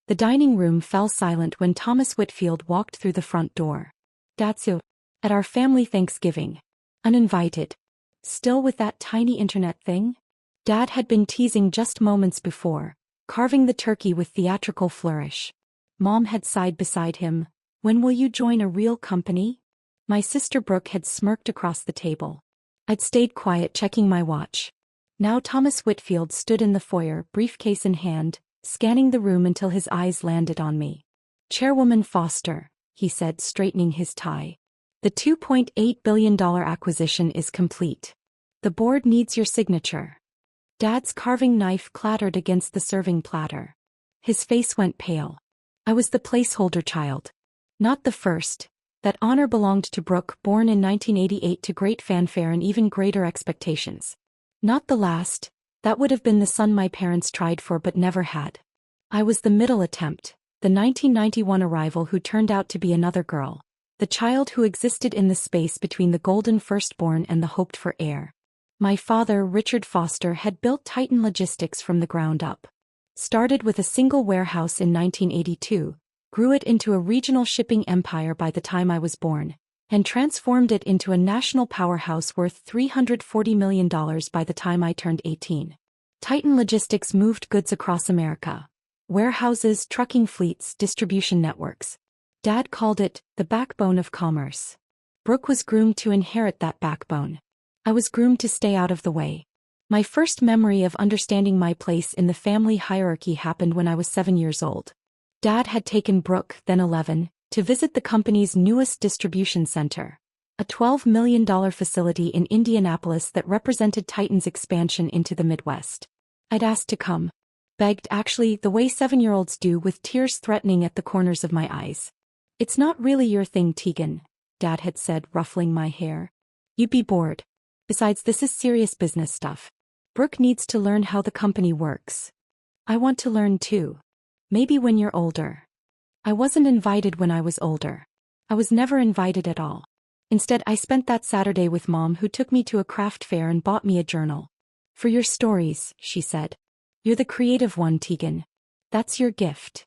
The dining room fell silent when Thomas Whitfield walked through the front door. "That's you. At our family Thanksgiving. Uninvited. Still with that tiny internet thing?" Dad had been teasing just moments before, carving the turkey with theatrical flourish. Mom had sighed beside him. "When will you join a real company?" My sister Brooke had smirked across the table. I'd stayed quiet, checking my watch. Now Thomas Whitfield stood in the foyer, briefcase in hand, scanning the room until his eyes landed on me. "Chairwoman Foster," he said, straightening his tie. "The $2.8 billion acquisition is complete. The board needs your signature." Dad's carving knife clattered against the serving platter. His face went pale. I was the placeholder child. Not the first. That honor belonged to Brooke, born in 1988 to great fanfare and even greater expectations. Not the last. That would have been the son my parents tried for but never had. I was the middle attempt, the 1991 arrival who turned out to be another girl. The child who existed in the space between the golden firstborn and the hoped-for heir. My father, Richard Foster, had built Titan Logistics from the ground up. Started with a single warehouse in 1982, grew it into a regional shipping empire by the time I was born, and transformed it into a national powerhouse worth $340 million by the time I turned 18. Titan Logistics moved goods across America. Warehouses, trucking fleets, distribution networks. Dad called it the backbone of commerce. Brooke was groomed to inherit that backbone. I was groomed to stay out of the way. My first memory of understanding my place in the family hierarchy happened when I was 7 years old. Dad had taken Brooke, then 11, to visit the company's newest distribution center, a $12 million facility in Indianapolis that represented Titan's expansion into the Midwest. I'd asked to come. Begged, actually, the way 7-year-olds do, with tears threatening at the corners of my eyes. "It's not really your thing, Tegan," Dad had said, ruffling my hair. "You'd be bored. Besides, this is serious business stuff. Brooke needs to learn how the company works." "I want to learn too. Maybe when you're older." I wasn't invited when I was older. I was never invited at all. Instead, I spent that Saturday with Mom, who took me to a craft fair and bought me a journal. "For your stories," she said. "You're the creative one, Tegan. That's your gift."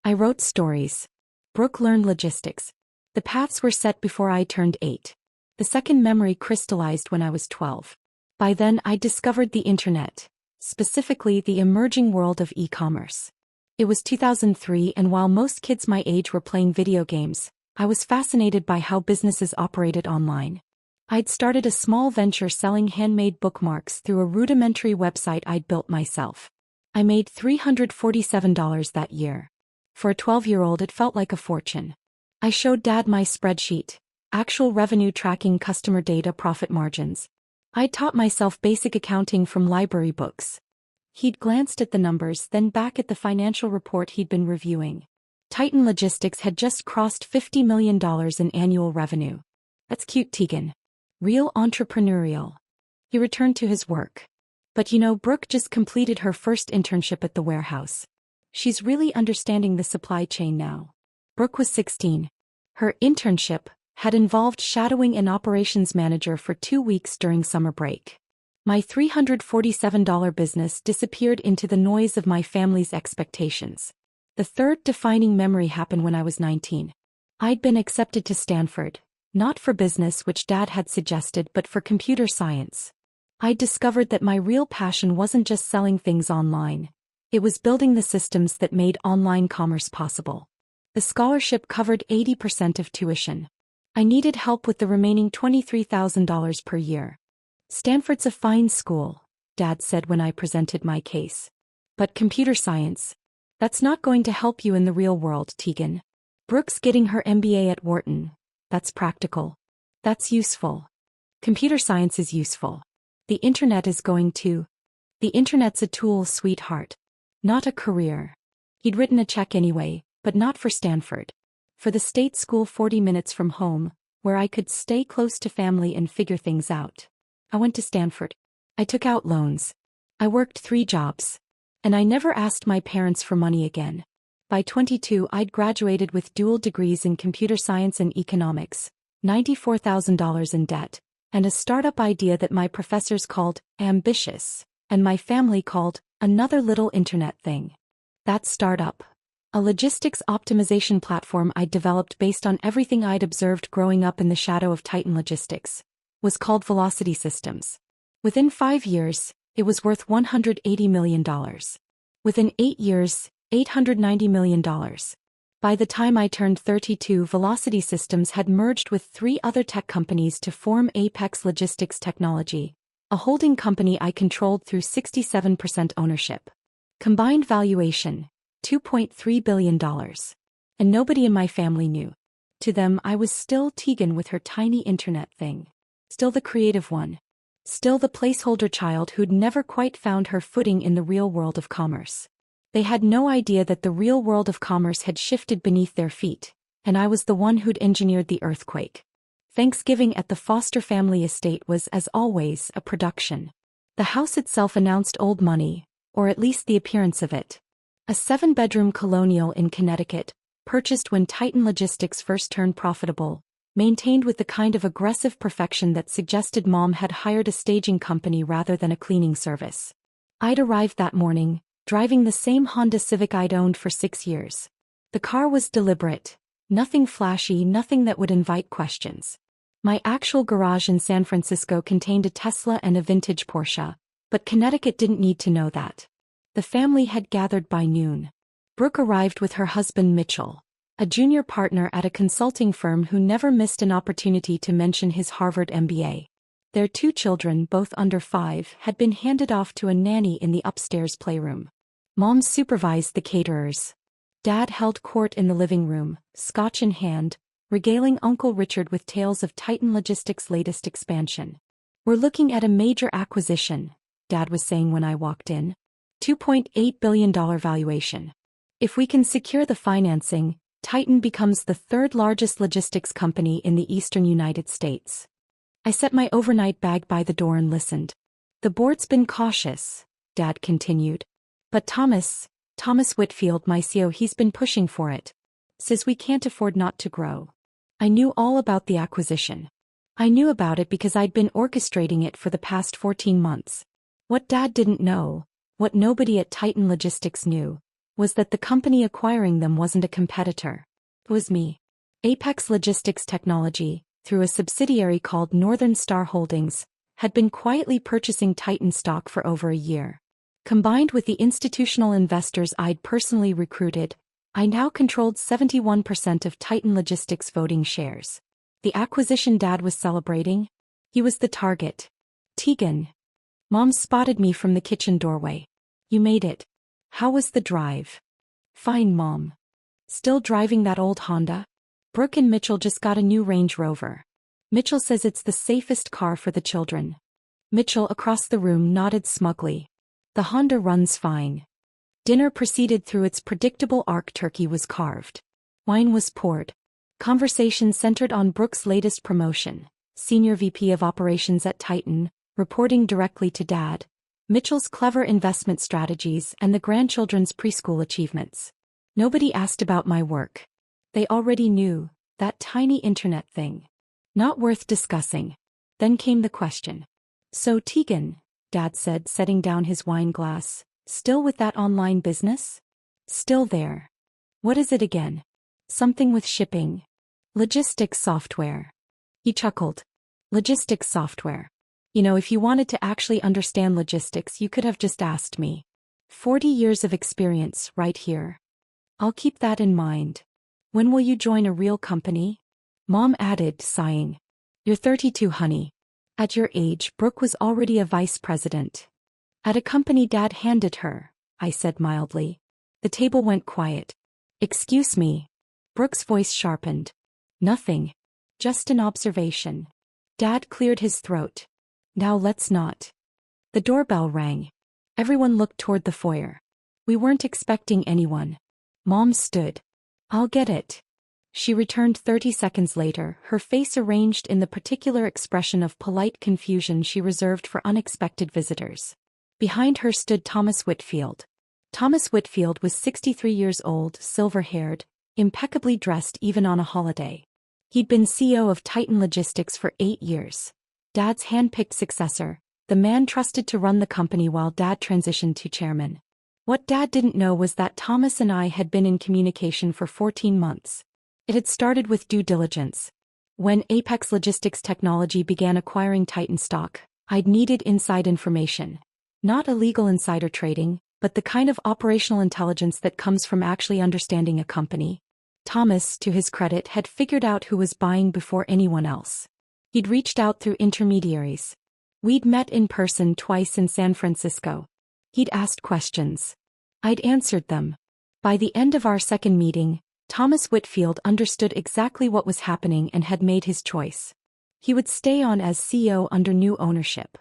I wrote stories. Brooke learned logistics. The paths were set before I turned 8. The second memory crystallized when I was 12. By then, I discovered the internet, specifically the emerging world of e-commerce. It was 2003, and while most kids my age were playing video games, I was fascinated by how businesses operated online. I'd started a small venture selling handmade bookmarks through a rudimentary website I'd built myself. I made $347 that year. For a 12-year-old, it felt like a fortune. I showed Dad my spreadsheet, actual revenue tracking, customer data, profit margins. I'd taught myself basic accounting from library books. He'd glanced at the numbers, then back at the financial report he'd been reviewing. Titan Logistics had just crossed $50 million in annual revenue. "That's cute, Tegan. Real entrepreneurial." He returned to his work. "But you know, Brooke just completed her first internship at the warehouse. She's really understanding the supply chain now." Brooke was 16. Her internship had involved shadowing an operations manager for 2 weeks during summer break. My $347 business disappeared into the noise of my family's expectations. The third defining memory happened when I was 19. I'd been accepted to Stanford, not for business, which Dad had suggested, but for computer science. I'd discovered that my real passion wasn't just selling things online. It was building the systems that made online commerce possible. The scholarship covered 80% of tuition. I needed help with the remaining $23,000 per year. "Stanford's a fine school," Dad said when I presented my case. "But computer science, that's not going to help you in the real world, Tegan. Brooke's getting her MBA at Wharton. That's practical. That's useful. Computer science is useful. The internet is going to. The internet's a tool, sweetheart. Not a career." He'd written a check anyway, but not for Stanford. For the state school 40 minutes from home, where I could stay close to family and figure things out. I went to Stanford. I took out loans. I worked 3 jobs. And I never asked my parents for money again. By 22, I'd graduated with dual degrees in computer science and economics, $94,000 in debt, and a startup idea that my professors called ambitious, and my family called another little internet thing. That startup, a logistics optimization platform I'd developed based on everything I'd observed growing up in the shadow of Titan Logistics, was called Velocity Systems. Within 5 years, it was worth $180 million. Within 8 years, $890 million. By the time I turned 32, Velocity Systems had merged with 3 other tech companies to form Apex Logistics Technology, a holding company I controlled through 67% ownership. Combined valuation, $2.3 billion. And nobody in my family knew. To them, I was still Tegan with her tiny internet thing. Still the creative one. Still the placeholder child who'd never quite found her footing in the real world of commerce. They had no idea that the real world of commerce had shifted beneath their feet, and I was the one who'd engineered the earthquake. Thanksgiving at the Foster family estate was, as always, a production. The house itself announced old money, or at least the appearance of it. A 7-bedroom colonial in Connecticut, purchased when Titan Logistics first turned profitable, maintained with the kind of aggressive perfection that suggested Mom had hired a staging company rather than a cleaning service. I'd arrived that morning, driving the same Honda Civic I'd owned for 6 years. The car was deliberate, nothing flashy, nothing that would invite questions. My actual garage in San Francisco contained a Tesla and a vintage Porsche, but Connecticut didn't need to know that. The family had gathered by noon. Brooke arrived with her husband Mitchell, a junior partner at a consulting firm who never missed an opportunity to mention his Harvard MBA. Their 2 children, both under 5, had been handed off to a nanny in the upstairs playroom. Mom supervised the caterers. Dad held court in the living room, scotch in hand, regaling Uncle Richard with tales of Titan Logistics' latest expansion. "We're looking at a major acquisition," Dad was saying when I walked in. $2.8 billion valuation. If we can secure the financing, Titan becomes the 3rd largest logistics company in the eastern United States. I set my overnight bag by the door and listened. "The board's been cautious," Dad continued. "But Thomas Whitfield, my CEO, he's been pushing for it. Says we can't afford not to grow." I knew all about the acquisition. I knew about it because I'd been orchestrating it for the past 14 months. What Dad didn't know, what nobody at Titan Logistics knew, was that the company acquiring them wasn't a competitor. It was me. Apex Logistics Technology, through a subsidiary called Northern Star Holdings, had been quietly purchasing Titan stock for over a year. Combined with the institutional investors I'd personally recruited, I now controlled 71% of Titan Logistics voting shares. The acquisition Dad was celebrating? He was the target. "Tegan." Mom spotted me from the kitchen doorway. "You made it. How was the drive?" "Fine, Mom." "Still driving that old Honda?" "Brooke and Mitchell just got a new Range Rover. Mitchell says it's the safest car for the children." Mitchell across the room nodded smugly. "The Honda runs fine." Dinner proceeded through its predictable arc. Turkey was carved. Wine was poured. Conversation centered on Brooke's latest promotion, Senior VP of Operations at Titan, reporting directly to Dad, Mitchell's clever investment strategies, and the grandchildren's preschool achievements. Nobody asked about my work. They already knew, that tiny internet thing. Not worth discussing. Then came the question. "So Tegan," Dad said, setting down his wine glass, "still with that online business?" "Still there." "What is it again?" "Something with shipping. Logistics software." He chuckled. "Logistics software. You know, if you wanted to actually understand logistics, you could have just asked me. 40 years of experience right here." "I'll keep that in mind. When will you join a real company?" Mom added, sighing. "You're 32, honey. At your age, Brooke was already a vice president." "At a company Dad handed her," I said mildly. The table went quiet. "Excuse me." Brooke's voice sharpened. "Nothing. Just an observation." Dad cleared his throat. "Now let's not." The doorbell rang. Everyone looked toward the foyer. We weren't expecting anyone. Mom stood. "I'll get it." She returned 30 seconds later, her face arranged in the particular expression of polite confusion she reserved for unexpected visitors. Behind her stood Thomas Whitfield. Thomas Whitfield was 63 years old, silver-haired, impeccably dressed even on a holiday. He'd been CEO of Titan Logistics for 8 years. Dad's hand-picked successor, the man trusted to run the company while Dad transitioned to chairman. What Dad didn't know was that Thomas and I had been in communication for 14 months. It had started with due diligence. When Apex Logistics Technology began acquiring Titan stock, I'd needed inside information. Not illegal insider trading, but the kind of operational intelligence that comes from actually understanding a company. Thomas, to his credit, had figured out who was buying before anyone else. He'd reached out through intermediaries. We'd met in person twice in San Francisco. He'd asked questions. I'd answered them. By the end of our second meeting, Thomas Whitfield understood exactly what was happening and had made his choice. He would stay on as CEO under new ownership.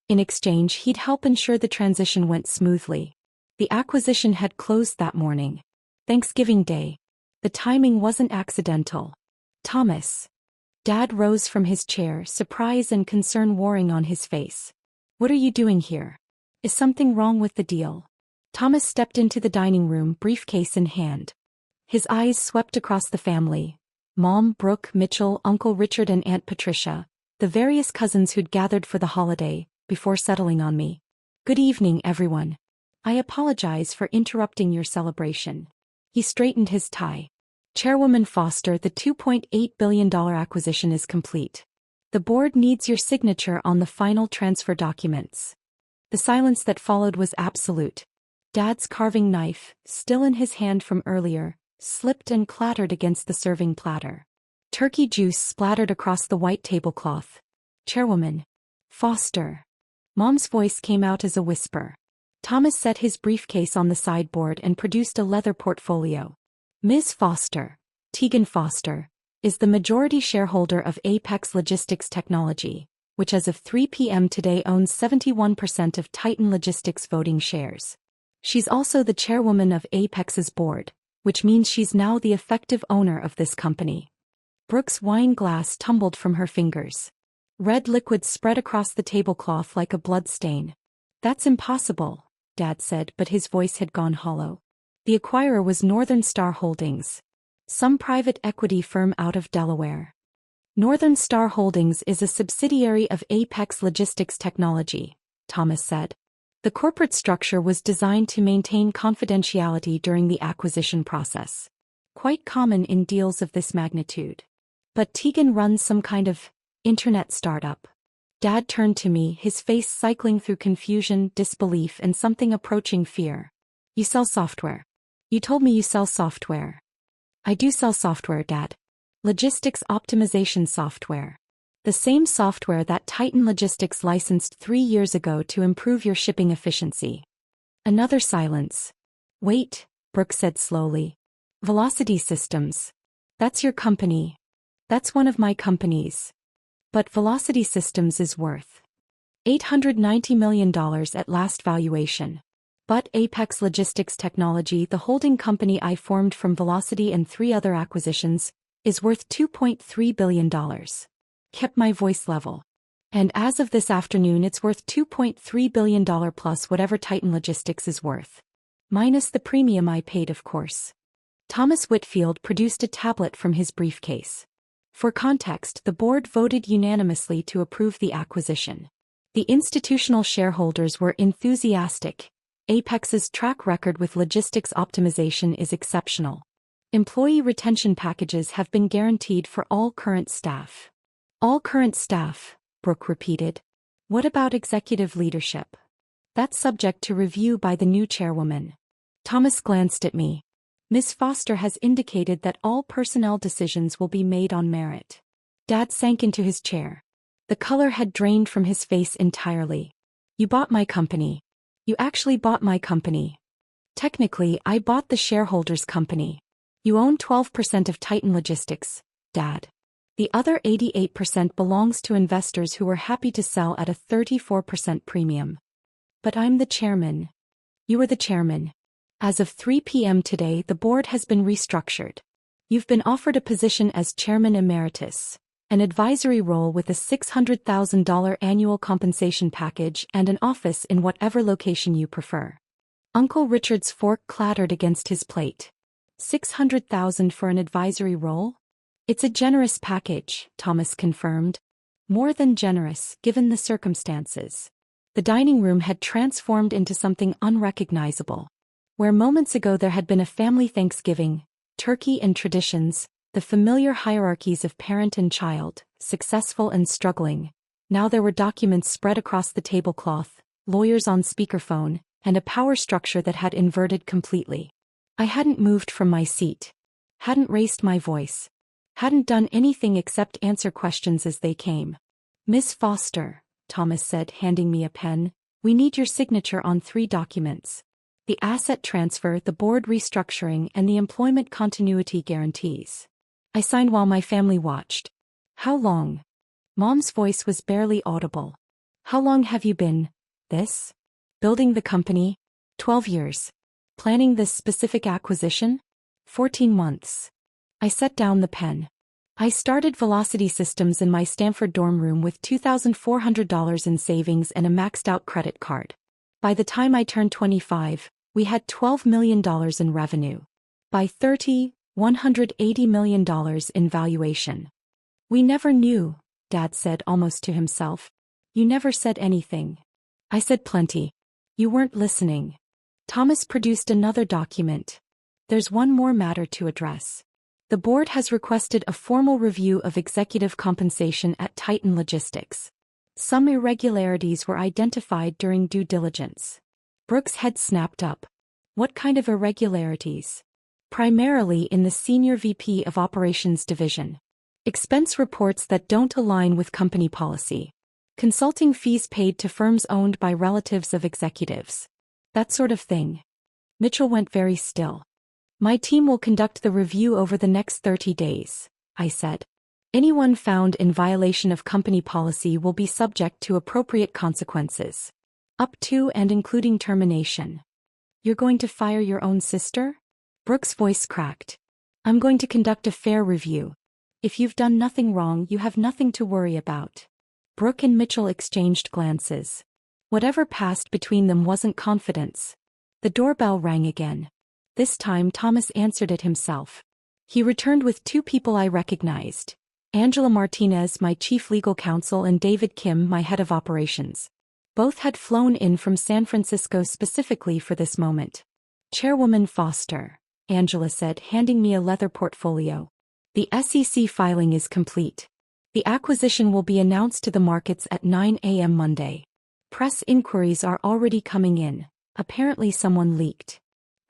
In exchange, he'd help ensure the transition went smoothly. The acquisition had closed that morning. Thanksgiving Day. The timing wasn't accidental. Thomas. Dad rose from his chair, surprise and concern warring on his face. What are you doing here? Is something wrong with the deal? Thomas stepped into the dining room, briefcase in hand. His eyes swept across the family. Mom, Brooke, Mitchell, Uncle Richard and Aunt Patricia, the various cousins who'd gathered for the holiday, before settling on me. Good evening, everyone. I apologize for interrupting your celebration. He straightened his tie. Chairwoman Foster, the $2.8 billion acquisition is complete. The board needs your signature on the final transfer documents. The silence that followed was absolute. Dad's carving knife, still in his hand from earlier, slipped and clattered against the serving platter. Turkey juice splattered across the white tablecloth. Chairwoman Foster. Mom's voice came out as a whisper. Thomas set his briefcase on the sideboard and produced a leather portfolio. Ms. Foster, Tegan Foster, is the majority shareholder of Apex Logistics Technology, which as of 3 p.m. today owns 71% of Titan Logistics voting shares. She's also the chairwoman of Apex's board, which means she's now the effective owner of this company. Brooke's wine glass tumbled from her fingers. Red liquid spread across the tablecloth like a blood stain. That's impossible, Dad said, but his voice had gone hollow. The acquirer was Northern Star Holdings, some private equity firm out of Delaware. Northern Star Holdings is a subsidiary of Apex Logistics Technology, Thomas said. The corporate structure was designed to maintain confidentiality during the acquisition process. Quite common in deals of this magnitude. But Tegan runs some kind of internet startup. Dad turned to me, his face cycling through confusion, disbelief, and something approaching fear. You sell software. You told me you sell software. I do sell software, Dad. Logistics optimization software. The same software that Titan Logistics licensed 3 years ago to improve your shipping efficiency. Another silence. Wait, Brooke said slowly. Velocity Systems. That's your company. That's one of my companies. But Velocity Systems is worth $890 million at last valuation. But Apex Logistics Technology, the holding company I formed from Velocity and 3 other acquisitions, is worth $2.3 billion. Kept my voice level. And as of this afternoon, it's worth $2.3 billion plus whatever Titan Logistics is worth. Minus the premium I paid, of course. Thomas Whitfield produced a tablet from his briefcase. For context, the board voted unanimously to approve the acquisition. The institutional shareholders were enthusiastic. Apex's track record with logistics optimization is exceptional. Employee retention packages have been guaranteed for all current staff. All current staff, Brooke repeated. What about executive leadership? That's subject to review by the new chairwoman. Thomas glanced at me. Ms. Foster has indicated that all personnel decisions will be made on merit. Dad sank into his chair. The color had drained from his face entirely. You bought my company. You actually bought my company. Technically, I bought the shareholders' company. You own 12% of Titan Logistics, Dad. The other 88% belongs to investors who were happy to sell at a 34% premium. But I'm the chairman. You are the chairman. As of 3 p.m. today, the board has been restructured. You've been offered a position as chairman emeritus, an advisory role with a $600,000 annual compensation package and an office in whatever location you prefer. Uncle Richard's fork clattered against his plate. $600,000 for an advisory role? It's a generous package, Thomas confirmed. More than generous, given the circumstances. The dining room had transformed into something unrecognizable. Where moments ago there had been a family Thanksgiving, turkey and traditions, the familiar hierarchies of parent and child, successful and struggling, now there were documents spread across the tablecloth, lawyers on speakerphone, and a power structure that had inverted completely. I hadn't moved from my seat. Hadn't raised my voice. Hadn't done anything except answer questions as they came. "Miss Foster," Thomas said, handing me a pen, "we need your signature on 3 documents. The asset transfer, the board restructuring, and the employment continuity guarantees." I signed while my family watched. "How long?" Mom's voice was barely audible. "How long have you been, this? Building the company?" 12 years. "Planning this specific acquisition?" 14 months. I set down the pen. I started Velocity Systems in my Stanford dorm room with $2,400 in savings and a maxed-out credit card. By the time I turned 25, we had $12 million in revenue. By 30, $180 million in valuation. "We never knew," Dad said almost to himself. "You never said anything." I said plenty. "You weren't listening." Thomas produced another document. "There's one more matter to address. The board has requested a formal review of executive compensation at Titan Logistics. Some irregularities were identified during due diligence." Brooke's head snapped up. "What kind of irregularities?" "Primarily in the Senior VP of Operations Division. Expense reports that don't align with company policy. Consulting fees paid to firms owned by relatives of executives. That sort of thing." Mitchell went very still. "My team will conduct the review over the next 30 days, I said. "Anyone found in violation of company policy will be subject to appropriate consequences. Up to and including termination." "You're going to fire your own sister?" Brooke's voice cracked. "I'm going to conduct a fair review. If you've done nothing wrong, you have nothing to worry about." Brooke and Mitchell exchanged glances. Whatever passed between them wasn't confidence. The doorbell rang again. This time Thomas answered it himself. He returned with 2 people I recognized. Angela Martinez, my chief legal counsel, and David Kim, my head of operations. Both had flown in from San Francisco specifically for this moment. "Chairwoman Foster," Angela said, handing me a leather portfolio. "The SEC filing is complete. The acquisition will be announced to the markets at 9 a.m. Monday. Press inquiries are already coming in. Apparently someone leaked."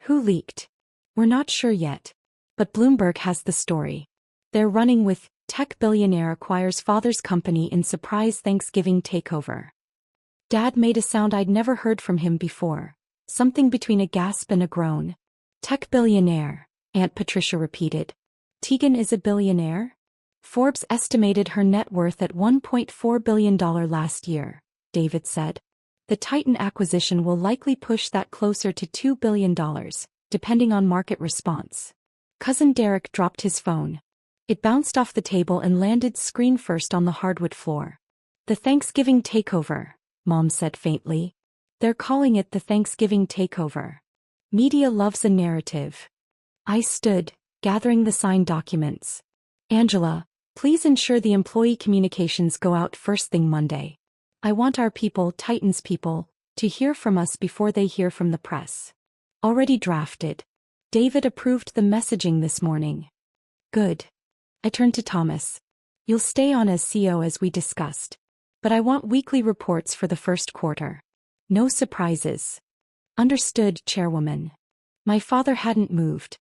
"Who leaked?" "We're not sure yet. But Bloomberg has the story. They're running with tech billionaire acquires father's company in surprise Thanksgiving takeover." Dad made a sound I'd never heard from him before. Something between a gasp and a groan. "Tech billionaire," Aunt Patricia repeated. "Tegan is a billionaire?" "Forbes estimated her net worth at $1.4 billion last year," David said. "The Titan acquisition will likely push that closer to $2 billion, depending on market response." Cousin Derek dropped his phone. It bounced off the table and landed screen first on the hardwood floor. "The Thanksgiving takeover," Mom said faintly. "They're calling it the Thanksgiving takeover. Media loves a narrative." I stood, gathering the signed documents. "Angela, please ensure the employee communications go out first thing Monday. I want our people, Titan's people, to hear from us before they hear from the press." "Already drafted. David approved the messaging this morning." "Good." I turned to Thomas. "You'll stay on as CEO as we discussed. But I want weekly reports for the first quarter. No surprises." "Understood, Chairwoman." My father hadn't moved.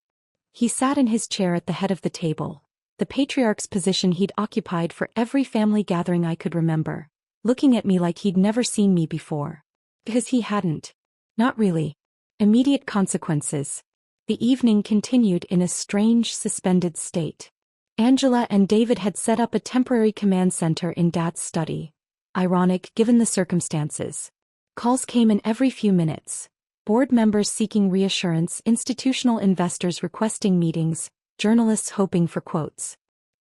He sat in his chair at the head of the table, the patriarch's position he'd occupied for every family gathering I could remember, looking at me like he'd never seen me before. Because he hadn't. Not really. Immediate consequences. The evening continued in a strange, suspended state. Angela and David had set up a temporary command center in Dad's study. Ironic, given the circumstances. Calls came in every few minutes. Board members seeking reassurance, institutional investors requesting meetings, journalists hoping for quotes.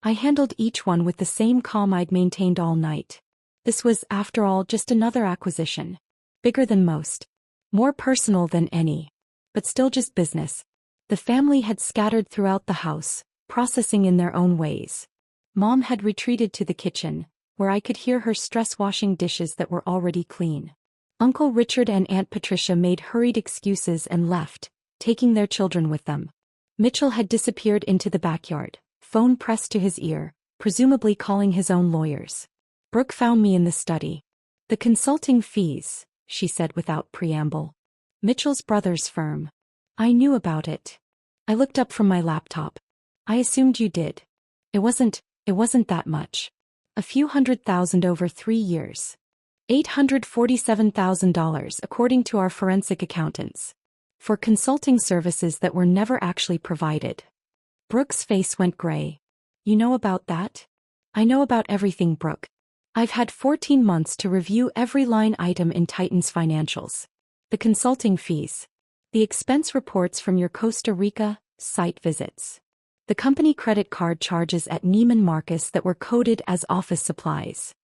I handled each one with the same calm I'd maintained all night. This was, after all, just another acquisition. Bigger than most. More personal than any. But still just business. The family had scattered throughout the house, processing in their own ways. Mom had retreated to the kitchen, where I could hear her stress washing dishes that were already clean. Uncle Richard and Aunt Patricia made hurried excuses and left, taking their children with them. Mitchell had disappeared into the backyard, phone pressed to his ear, presumably calling his own lawyers. Brooke found me in the study. "The consulting fees," she said without preamble. "Mitchell's brother's firm. I knew about it." I looked up from my laptop. "I assumed you did." It wasn't that much. A few $100,000 over 3 years. $847,000 according to our forensic accountants. For consulting services that were never actually provided. Brooke's face went gray. "You know about that?" "I know about everything, Brooke. I've had 14 months to review every line item in Titan's financials. The consulting fees. The expense reports from your Costa Rica site visits. The company credit card charges at Neiman Marcus that were coded as office supplies."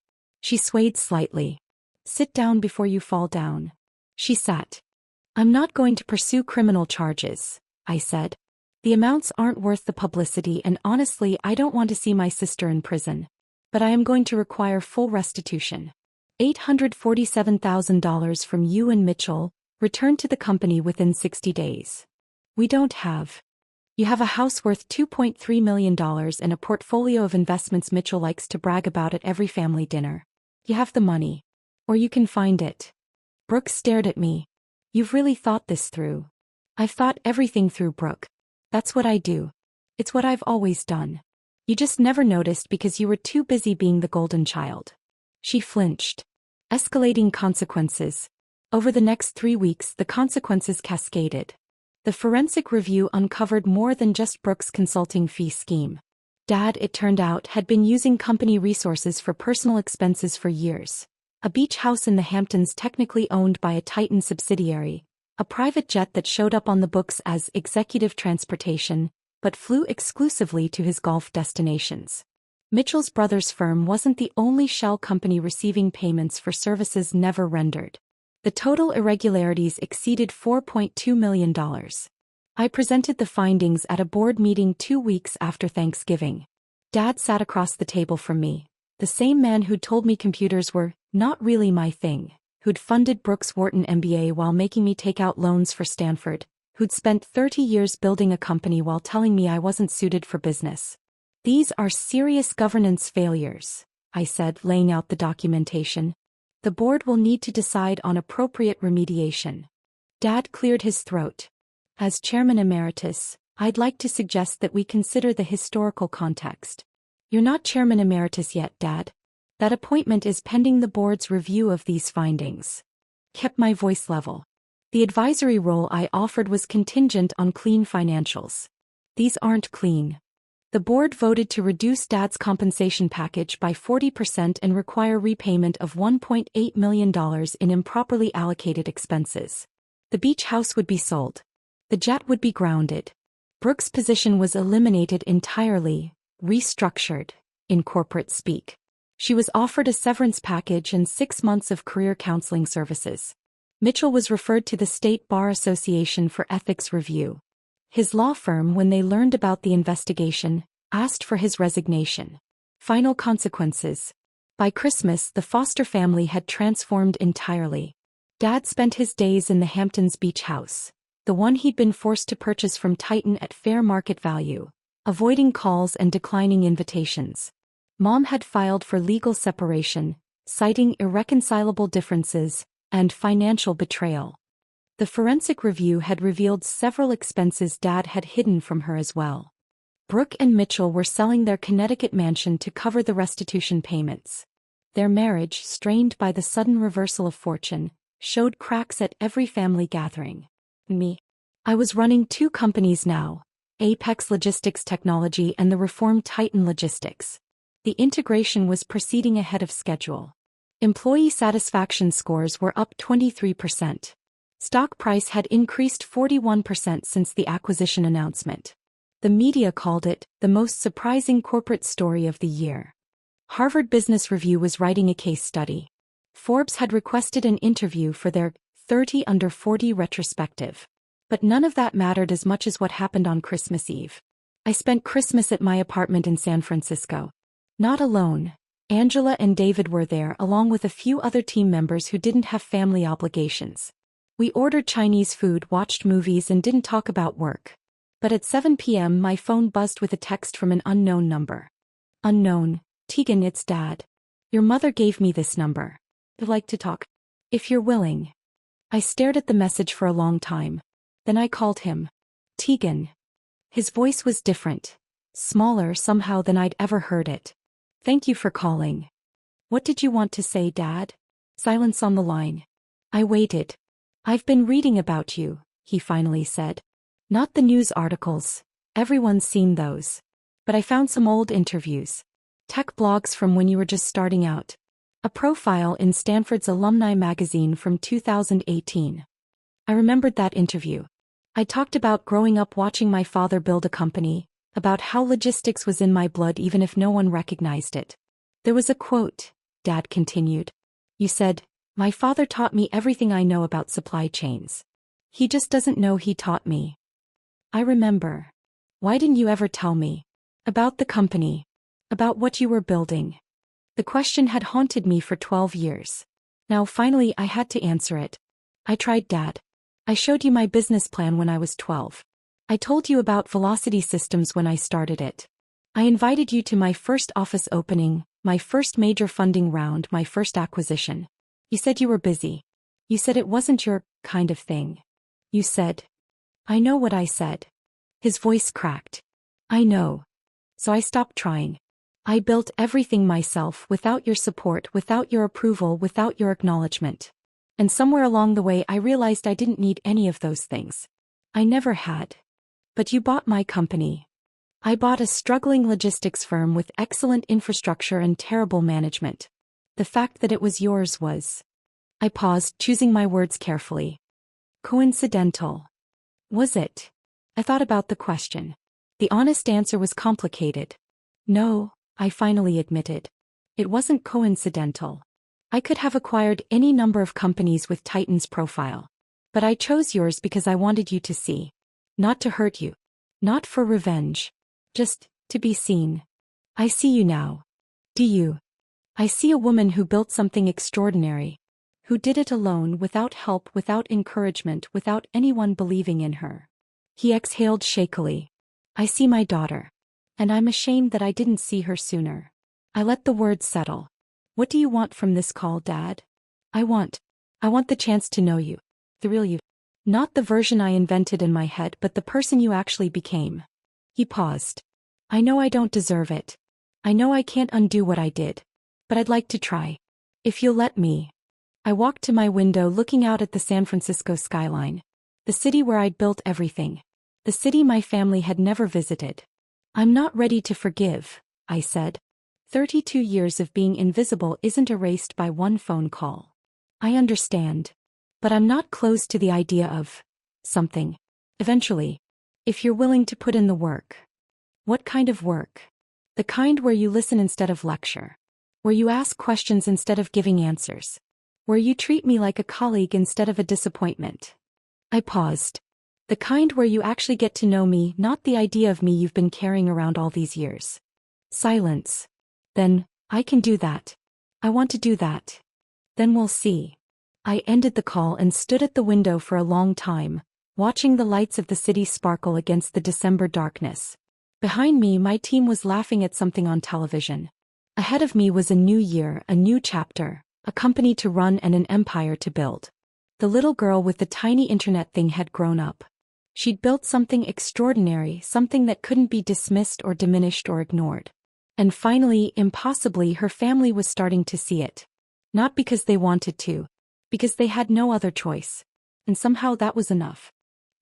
She swayed slightly. "Sit down before you fall down." She sat. "I'm not going to pursue criminal charges," I said. "The amounts aren't worth the publicity, and honestly I don't want to see my sister in prison. But I am going to require full restitution. $847,000 from you and Mitchell, returned to the company within 60 days. We don't have. You have a house worth $2.3 million and a portfolio of investments Mitchell likes to brag about at every family dinner. You have the money. Or you can find it." Brooke stared at me. "You've really thought this through." "I've thought everything through, Brooke. That's what I do. It's what I've always done. You just never noticed because you were too busy being the golden child." She flinched. Escalating consequences. Over the next 3 weeks the consequences cascaded. The forensic review uncovered more than just Brooke's consulting fee scheme. Dad, it turned out, had been using company resources for personal expenses for years. A beach house in the Hamptons technically owned by a Titan subsidiary, a private jet that showed up on the books as executive transportation, but flew exclusively to his golf destinations. Mitchell's brother's firm wasn't the only shell company receiving payments for services never rendered. The total irregularities exceeded $4.2 million. I presented the findings at a board meeting 2 weeks after Thanksgiving. Dad sat across the table from me, the same man who'd told me computers were not really my thing, who'd funded Brooke's Wharton MBA while making me take out loans for Stanford, who'd spent 30 years building a company while telling me I wasn't suited for business. "These are serious governance failures," I said, laying out the documentation. "The board will need to decide on appropriate remediation." Dad cleared his throat. "As Chairman Emeritus, I'd like to suggest that we consider the historical context." "You're not Chairman Emeritus yet, Dad. That appointment is pending the board's review of these findings." Kept my voice level. The advisory role I offered was contingent on clean financials. These aren't clean. The board voted to reduce Dad's compensation package by 40% and require repayment of $1.8 million in improperly allocated expenses. The beach house would be sold. The jet would be grounded. Brooke's position was eliminated entirely, restructured, in corporate speak. She was offered a severance package and 6 months of career counseling services. Mitchell was referred to the State Bar Association for ethics review. His law firm, when they learned about the investigation, asked for his resignation. Final consequences. By Christmas, the Foster family had transformed entirely. Dad spent his days in the Hamptons beach house, the one he'd been forced to purchase from Titan at fair market value, avoiding calls and declining invitations. Mom had filed for legal separation, citing irreconcilable differences and financial betrayal. The forensic review had revealed several expenses Dad had hidden from her as well. Brooke and Mitchell were selling their Connecticut mansion to cover the restitution payments. Their marriage, strained by the sudden reversal of fortune, showed cracks at every family gathering. Me. I was running 2 companies now, Apex Logistics Technology and the reformed Titan Logistics. The integration was proceeding ahead of schedule. Employee satisfaction scores were up 23%. Stock price had increased 41% since the acquisition announcement. The media called it the most surprising corporate story of the year. Harvard Business Review was writing a case study. Forbes had requested an interview for their 30 Under 40 retrospective. But none of that mattered as much as what happened on Christmas Eve. I spent Christmas at my apartment in San Francisco. Not alone. Angela and David were there along with a few other team members who didn't have family obligations. We ordered Chinese food, watched movies, and didn't talk about work. But at 7 p.m. my phone buzzed with a text from an unknown number. Unknown, Tegan, it's Dad. Your mother gave me this number. I'd like to talk. If you're willing. I stared at the message for a long time. Then I called him. Tegan. His voice was different. Smaller somehow than I'd ever heard it. Thank you for calling. What did you want to say, Dad? Silence on the line. I waited. I've been reading about you, he finally said. Not the news articles. Everyone's seen those. But I found some old interviews. Tech blogs from when you were just starting out. A profile in Stanford's alumni magazine from 2018. I remembered that interview. I talked about growing up watching my father build a company, about how logistics was in my blood even if no one recognized it. There was a quote, Dad continued. You said, my father taught me everything I know about supply chains. He just doesn't know he taught me. I remember. Why didn't you ever tell me? About the company. About what you were building. The question had haunted me for 12 years. Now finally I had to answer it. I tried, Dad. I showed you my business plan when I was 12. I told you about Velocity Systems when I started it. I invited you to my first office opening, my first major funding round, my first acquisition. You said you were busy. You said it wasn't your kind of thing. You said. I know what I said. His voice cracked. I know. So I stopped trying. I built everything myself without your support, without your approval, without your acknowledgement. And somewhere along the way I realized I didn't need any of those things. I never had. But you bought my company. I bought a struggling logistics firm with excellent infrastructure and terrible management. The fact that it was yours was. I paused, choosing my words carefully. Coincidental. Was it? I thought about the question. The honest answer was complicated. No, I finally admitted. It wasn't coincidental. I could have acquired any number of companies with Titan's profile. But I chose yours because I wanted you to see. Not to hurt you. Not for revenge. Just to be seen. I see you now. Do you? I see a woman who built something extraordinary. Who did it alone, without help, without encouragement, without anyone believing in her. He exhaled shakily. I see my daughter. And I'm ashamed that I didn't see her sooner. I let the words settle. What do you want from this call, Dad? I want the chance to know you. The real you. Not the version I invented in my head, but the person you actually became. He paused. I know I don't deserve it. I know I can't undo what I did. But I'd like to try. If you'll let me. I walked to my window looking out at the San Francisco skyline. The city where I'd built everything. The city my family had never visited. I'm not ready to forgive, I said. 32 years of being invisible isn't erased by one phone call. I understand. But I'm not closed to the idea of something. Eventually. If you're willing to put in the work. What kind of work? The kind where you listen instead of lecture. Where you ask questions instead of giving answers. Where you treat me like a colleague instead of a disappointment. I paused. The kind where you actually get to know me, not the idea of me you've been carrying around all these years. Silence. Then, I can do that. I want to do that. Then we'll see. I ended the call and stood at the window for a long time, watching the lights of the city sparkle against the December darkness. Behind me, my team was laughing at something on television. Ahead of me was a new year, a new chapter, a company to run and an empire to build. The little girl with the tiny internet thing had grown up. She'd built something extraordinary, something that couldn't be dismissed or diminished or ignored. And finally, impossibly, her family was starting to see it. Not because they wanted to. Because they had no other choice. And somehow that was enough.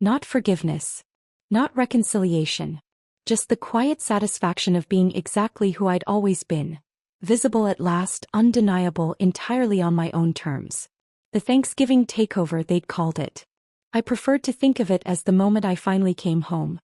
Not forgiveness. Not reconciliation. Just the quiet satisfaction of being exactly who I'd always been. Visible at last, undeniable, entirely on my own terms. The Thanksgiving takeover, they'd called it. I preferred to think of it as the moment I finally came home.